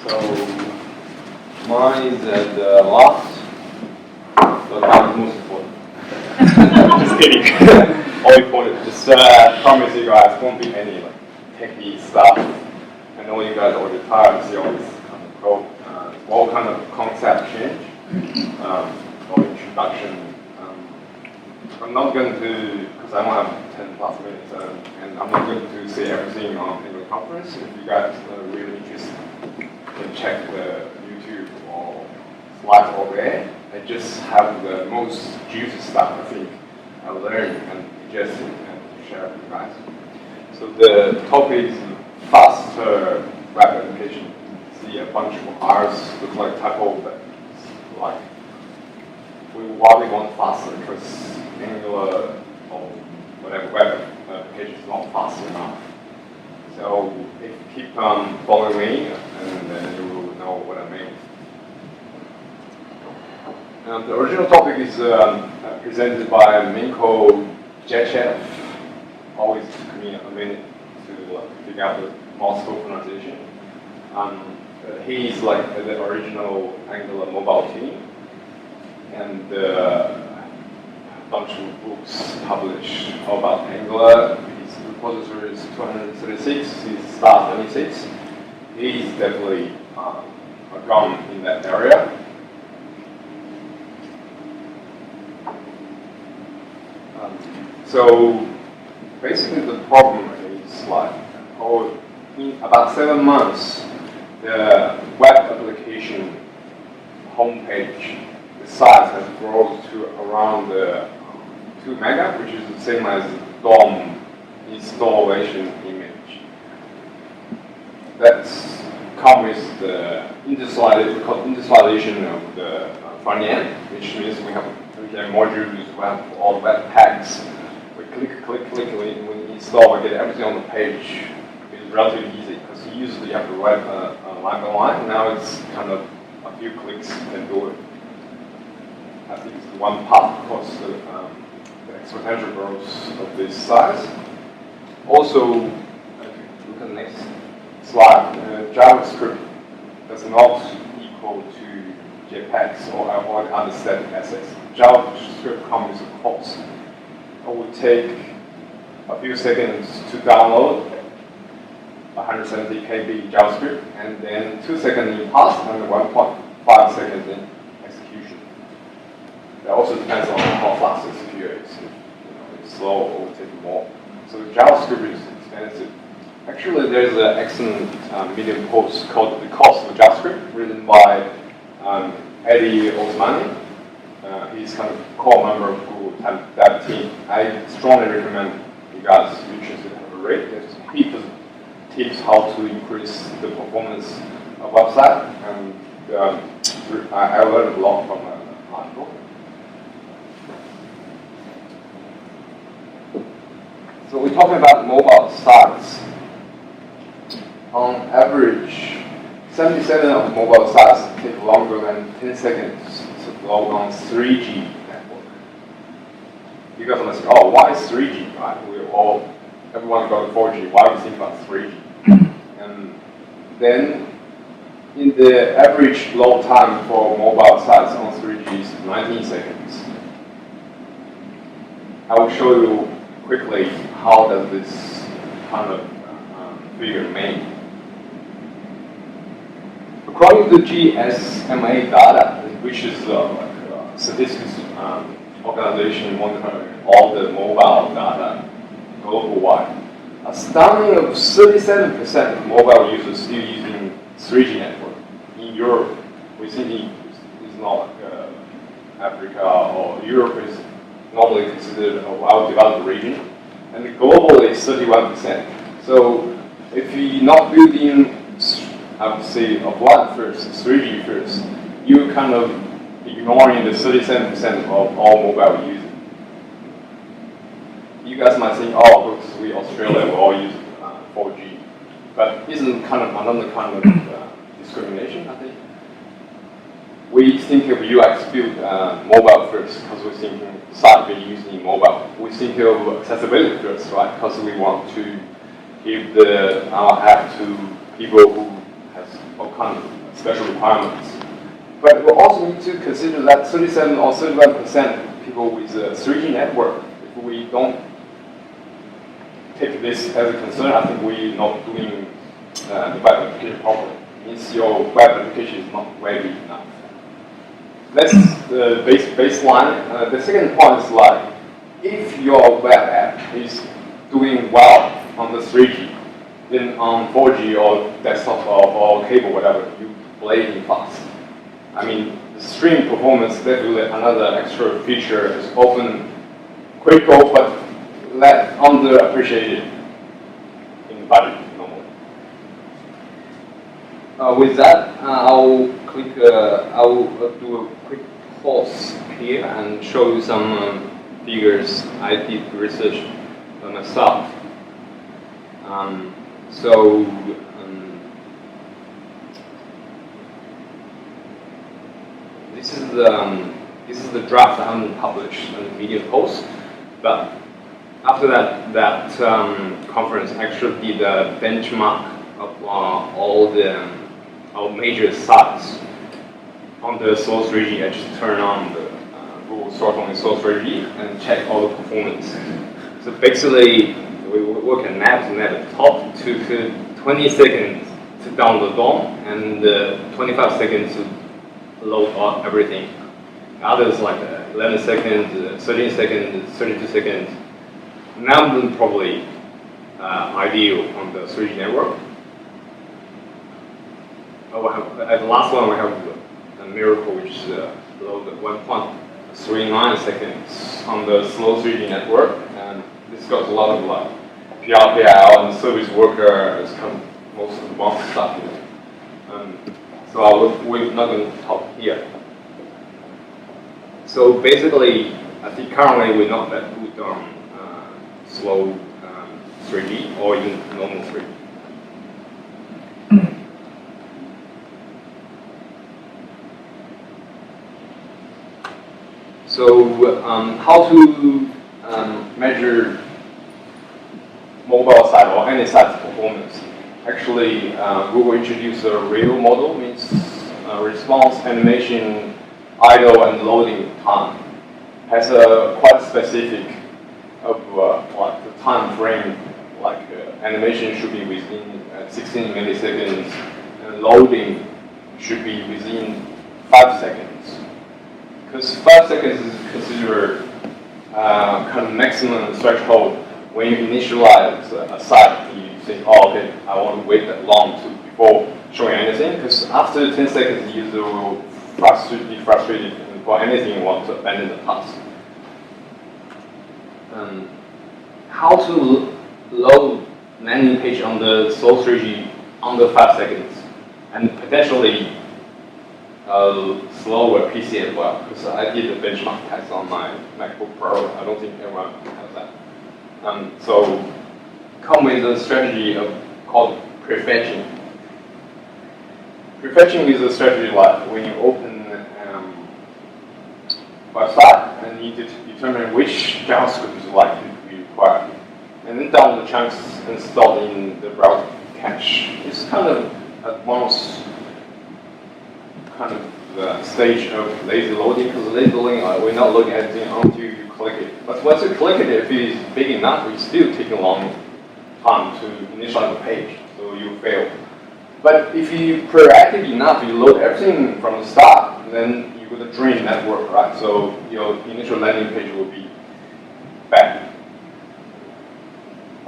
So mine is at the last, so that is most important. Just kidding. All important. Just promise you guys won't be any like techie stuff. I know you guys are already tired to see all this kind of code. All kind of concept change or introduction. I'm not going to, because I don't have 10 plus minutes, and I'm not going to say everything in the conference. If you guys are really interested, you can check the YouTube or slides over there. I just have the most juicy stuff, I think, I learned and suggested and share with you guys. So the topic is faster web application. See a bunch of R's look like typo, but it's like why we want faster, because Angular or whatever web application is not fast enough. So if you keep following me, and then you will know what I mean. The original topic is presented by Minko Jechev. Always took me a minute to figure out the Moscow pronunciation. He's like the original Angular mobile team, and a bunch of books published about Angular. His repository is 236, he's star 26. He's definitely a gun in that area. So basically the problem is like, in about 7 months, the web application homepage, the size has grown to around 2 mega, which is the same as DOM installation image. That's come with the industrialization of the front end, which means we have modules, we have all the web tags. We click, we install, we get everything on the page. It's relatively easy because usually you have to write line by line. Now it's kind of a few clicks and do it. I think it's one part because the exponential growth of this size. Also, look at the next slide. JavaScript does not equal to JPEGs or other static assets. JavaScript comes with a cost. It would take a few seconds to download 170 KB JavaScript, and then 2 seconds in pass and 1.5 seconds in execution. That also depends on how fast the CPU is. If it's slow, it will take more. So JavaScript is expensive. Actually, there's an excellent Medium post called "The Cost of JavaScript," written by Eddie Osmani. He's kind of core member of Google Dev team. I strongly recommend you guys interested to have a read. He tips how to increase the performance of website, and I learned a lot from an article. So we're talking about mobile sites. On average, 77 of mobile sites take longer than 10 seconds to load on 3G network. You guys must say, oh, why is 3G, right? Everyone got 4G, why do we think about 3G? And then, in the average load time for mobile sites on 3G is 19 seconds. I will show you quickly how does this kind of figure made. According to GSMA data, which is a statistics organization monitoring all the mobile data global-wide, a stunning of 37% of mobile users still using 3G network. In Europe, we think it's not like Africa or Europe is normally considered a well-developed region, and globally it's 31%. So if you're not building, I would say, apply first, 3G first, you're kind of ignoring the 37% of all mobile users. You guys might think, oh, because we Australia, we all use 4G. But isn't kind of another kind of discrimination, I think? We think of UX build mobile first because we're thinking site be using mobile. We think of accessibility first, right? Because we want to give our app to people who has all kind of special requirements. But we also need to consider that 37 or 31% people with a 3G network, if we don't take this as a concern, I think we're not doing the web application properly. It means your web application is not ready enough. That's the baseline. The second point is like, if your web app is doing well on the 3G, then on 4G or desktop or cable, whatever, you play in fast. I mean, the stream performance definitely another extra feature is often critical, but underappreciated in budget normally. With that, I'll do a quick pause here and show you some figures I did research by myself. This is the draft I haven't published on the Medium post, but after that conference actually did a benchmark of all the major sites on the Source 3G. I just turn on the Google Source on the Source 3G and check all the performance. So basically, we work at nab top to 20 seconds to download DOM and 25 seconds to load everything. Others like 11 seconds, 13 seconds, 32 seconds. None of them probably ideal on the 3G network. At the last one, we have a miracle, which is load 1.39 seconds on the slow 3G network, and this got a lot of PRPL and service worker is kind of most advanced stuff here. So we're not going to talk here. So basically, I think currently we're not that good on slow 3G or even normal 3G. So how to measure mobile site or any site's performance? Actually, Google introduced a real model, means response, animation, idle, and loading time. Has a quite specific of like the time frame. Like animation should be within 16 milliseconds, and loading should be within 5 seconds. Because 5 seconds is considered kind of maximum threshold when you initialize a site. You think, oh, okay, I want to wait that long before showing anything. Because after 10 seconds, the user will be frustrated, and for anything, want to abandon the task. How to load landing page on the Source 3G under 5 seconds, and potentially slower PC as well, because I did a benchmark test on my MacBook Pro. I don't think everyone has that. So come with a strategy called prefetching. Prefetching is a strategy like when you open website and you determine which JavaScript is likely to be required, and then download the chunks installed in the browser cache. It's kind of advanced kind of the stage of lazy loading, because lazy loading, we're not looking at anything until you click it. But once you click it, if it is big enough, it's still taking a long time to initialize the page, so you fail. But if you proactive enough, you load everything from the start, then you're going to drain network, right? So your initial landing page will be bad.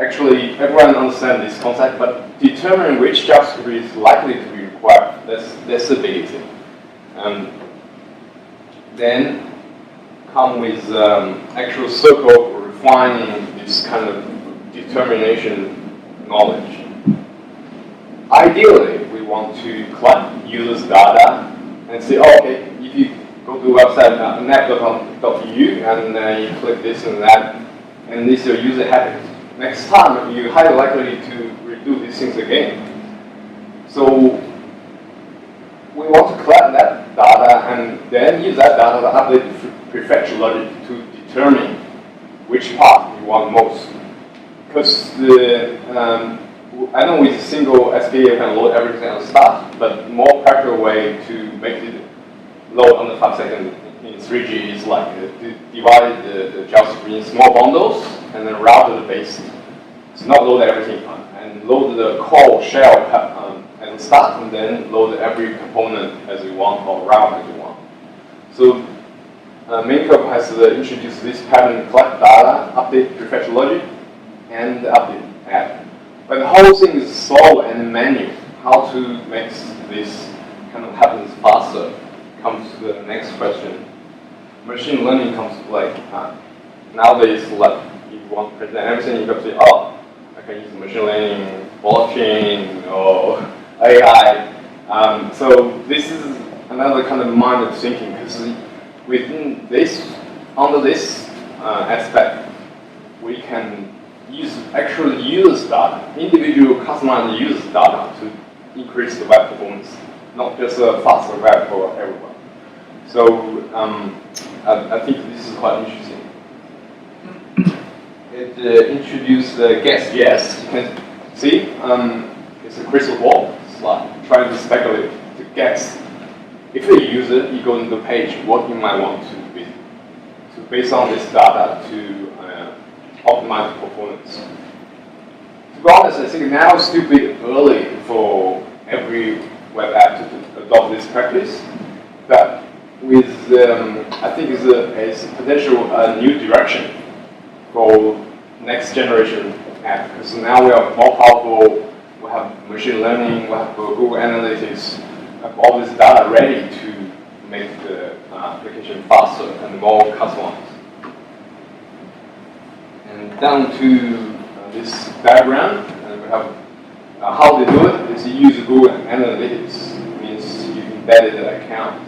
Actually, everyone understands this concept, but determining which JavaScript is likely to be required, that's the biggest thing. Then come with actual circle refining this kind of determination knowledge. Ideally, we want to collect users' data and say, oh, okay, if you go to the website nap.com.eu and you click this and that, and this is your user habit. Next time, you're highly likely to redo these things again. So we want to collect that data and then use that data to update the prefetch logic to determine which part you want most. Because I know with a single SPA you can load everything on start, but more practical way to make it load under 5 seconds in 3G is like divide the JavaScript in small bundles and then route the base. So not load everything and load the core shell at the start and then load every component as you want or route as you want. So main code has introduced this pattern: collect data, update prefetch logic, and update add. But the whole thing is slow and manual. How to make this kind of happens faster comes to the next question. Machine learning comes to like nowadays, like if you want to present everything, you got to say, oh, I can use machine learning, blockchain, or AI. So this is another kind of mind of thinking, because within this, under this aspect, we can actually use data, individual customized user data to increase the web performance, not just a faster web for everyone. So I think this is quite interesting. It introduced guess.js. You can see it's a crystal ball. It's like trying to speculate, to guess. If a user, you go into the page, what you might want to be, to based on this data to optimize the performance. To be honest, I think now it's still a bit early for every web app to adopt this practice, but with I think it's a potential new direction for next generation app, because now we are more powerful. We have machine learning, we have Google Analytics, we have all this data ready to make the application faster and more customized. And down to this diagram, we have how they do it is you use Google Analytics. It means you embedded an account,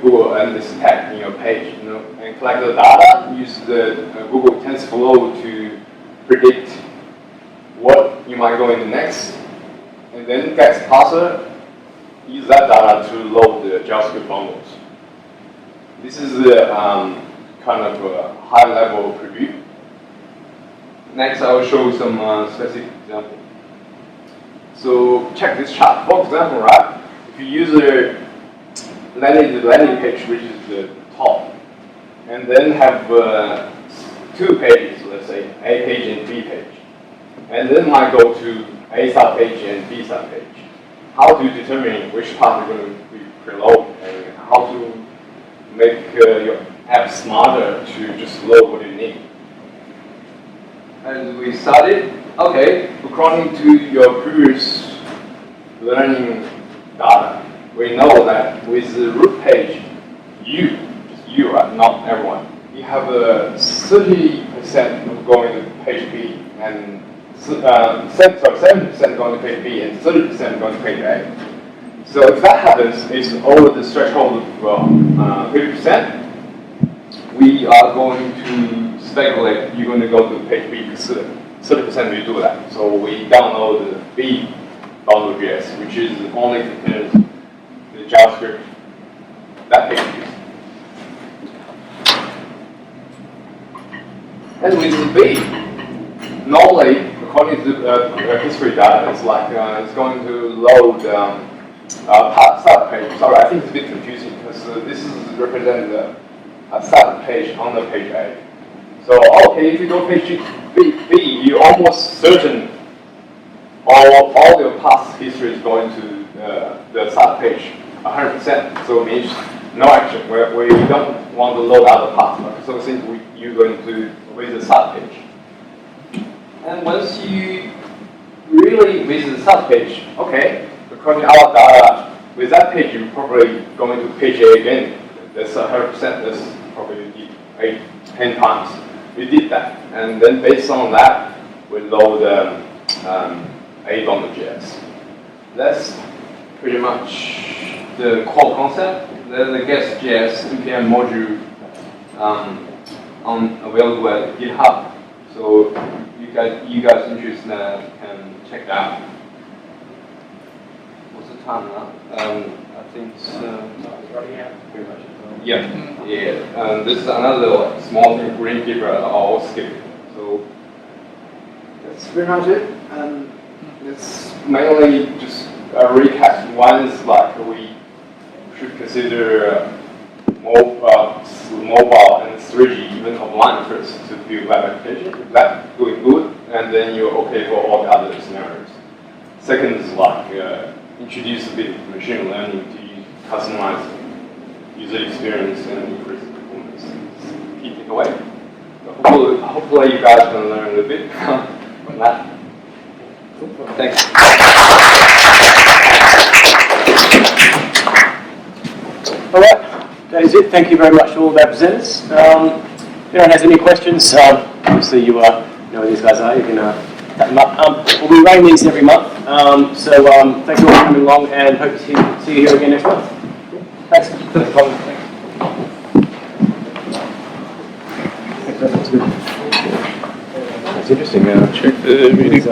Google Analytics tag in your page, and collect the data. Use the Google TensorFlow to predict what you might go into next, and then gets faster. Use that data to load the JavaScript bundles. This is the kind of a high-level preview. Next, I will show some specific example. So check this chart. For example, right? If you use the landing page, which is the top, and then have 2 pages, let's say A page and B page, and then might go to A sub page and B sub page. How to determine which part is going to be preload, and how to make your app smarter to just load what you need. As we started, okay, according to your previous learning data, we know that with the root page, just you, right, not everyone, you have 30% going to page B, and 70% going to page B, and 30% going to page A. So if that happens, it's over the threshold of 50%. We are going to speculate you're going to go to page B because 30% will do that. So we download the B bundle.js, which is only contains the JavaScript that page is. And with B, normally, according to the history data, it's like it's going to load start page. Sorry, I think it's a bit confusing because this is represent a start page on the page A. So okay, if you go page B, you're almost certain all your past history is going to the start page 100%. So it means no action where you don't want to load other parts. So since you're going to with the start page. And once you really visit the start page, okay, according to our data, with that page you're probably going to page A again. That's 100%. That's probably 10 times. We did that, and then based on that, we load A bundle.js. That's pretty much the core concept. Then the guest.js npm module available at GitHub. So you guys interested can check that out. What's the time now? I think it's running out pretty much. Yeah. This is another small thing, green keeper. I'll skip it. So That's pretty much it. It's mainly just a recap. One is like we should consider mobile and 3G even offline first to build web application. If that's going good, and then you're okay for all the other scenarios. Second is like introduce a bit of machine learning to customize user experience and increase performance. Key takeaway. So hopefully you guys can learn a little bit from that. Thanks. All right, that is it. Thank you very much to all of our presenters. If anyone has any questions, obviously you know where these guys are. You can tap them up. We'll be running these every month. So thank you all for coming along, and hope to see you here again next month. Thanks. That's interesting. Check the meeting.